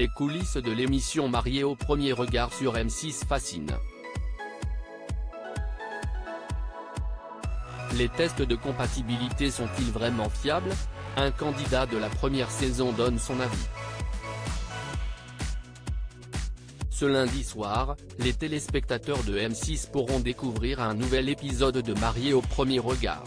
Les coulisses de l'émission Mariés au premier regard sur M6 fascinent. Les tests de compatibilité sont-ils vraiment fiables? Un candidat de la première saison donne son avis. Ce lundi soir, les téléspectateurs de M6 pourront découvrir un nouvel épisode de Mariés au premier regard.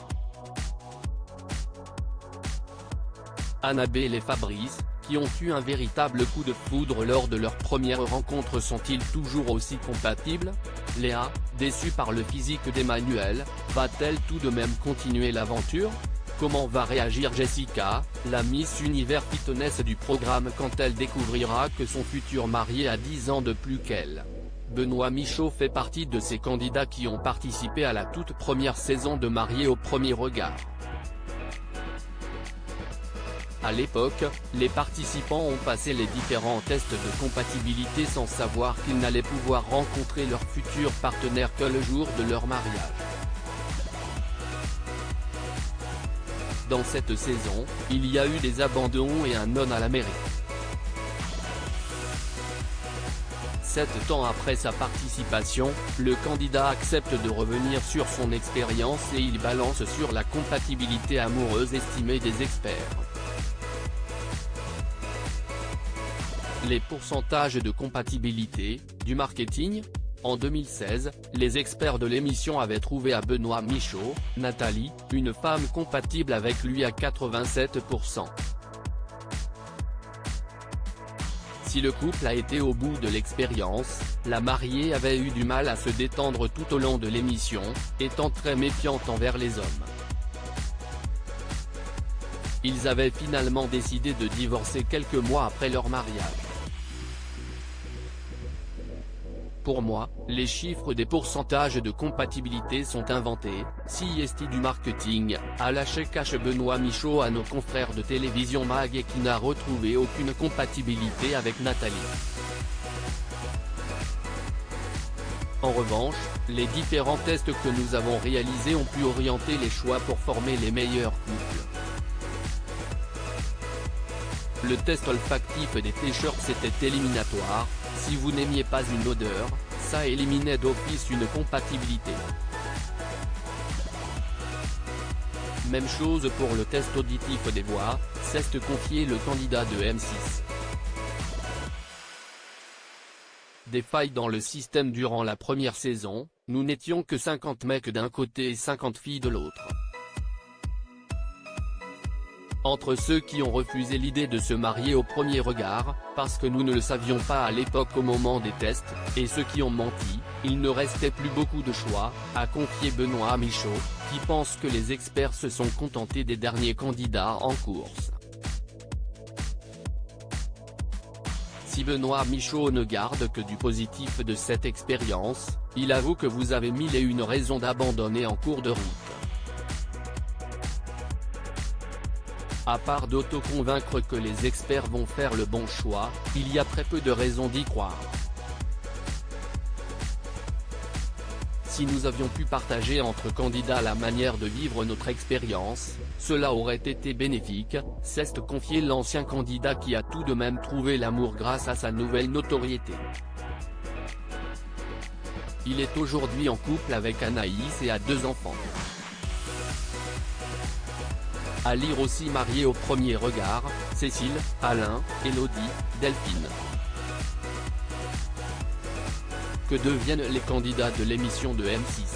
Annabelle et Fabrice, qui ont eu un véritable coup de foudre lors de leur première rencontre, sont-ils toujours aussi compatibles? Léa, déçue par le physique d'Emmanuel, va-t-elle tout de même continuer l'aventure? Comment va réagir Jessica, la Miss Univers Fitness du programme, quand elle découvrira que son futur mari a 10 ans de plus qu'elle? Benoît Michaud fait partie de ces candidats qui ont participé à la toute première saison de Mariés au premier regard. À l'époque, les participants ont passé les différents tests de compatibilité sans savoir qu'ils n'allaient pouvoir rencontrer leur futur partenaire que le jour de leur mariage. Dans cette saison, il y a eu des abandons et un non à la mairie. 7 ans après sa participation, le candidat accepte de revenir sur son expérience et il balance sur la compatibilité amoureuse estimée des experts. Les pourcentages de compatibilité, du marketing? En 2016, les experts de l'émission avaient trouvé à Benoît Michaud, Nathalie, une femme compatible avec lui à 87%. Si le couple a été au bout de l'expérience, la mariée avait eu du mal à se détendre tout au long de l'émission, étant très méfiante envers les hommes. Ils avaient finalement décidé de divorcer quelques mois après leur mariage. Pour moi, les chiffres des pourcentages de compatibilité sont inventés, si esti du marketing, a lâché cache Benoît Michaud à nos confrères de télévision MAG et qui n'a retrouvé aucune compatibilité avec Nathalie. En revanche, les différents tests que nous avons réalisés ont pu orienter les choix pour former les meilleurs couples. Le test olfactif des t-shirts était éliminatoire, si vous n'aimiez pas une odeur, ça éliminait d'office une compatibilité. Même chose pour le test auditif des voix, c'est confié le candidat de M6. Des failles dans le système durant la première saison, nous n'étions que 50 mecs d'un côté et 50 filles de l'autre. Entre ceux qui ont refusé l'idée de se marier au premier regard, parce que nous ne le savions pas à l'époque au moment des tests, et ceux qui ont menti, il ne restait plus beaucoup de choix, a confié Benoît Michaud, qui pense que les experts se sont contentés des derniers candidats en course. Si Benoît Michaud ne garde que du positif de cette expérience, il avoue que vous avez 1001 raisons d'abandonner en cours de route. À part d'auto-convaincre que les experts vont faire le bon choix, il y a très peu de raisons d'y croire. Si nous avions pu partager entre candidats la manière de vivre notre expérience, cela aurait été bénéfique, s'est confié l'ancien candidat qui a tout de même trouvé l'amour grâce à sa nouvelle notoriété. Il est aujourd'hui en couple avec Anaïs et a 2 enfants. À lire aussi Mariés au premier regard, Cécile, Alain, Élodie, Delphine. Que deviennent les candidats de l'émission de M6?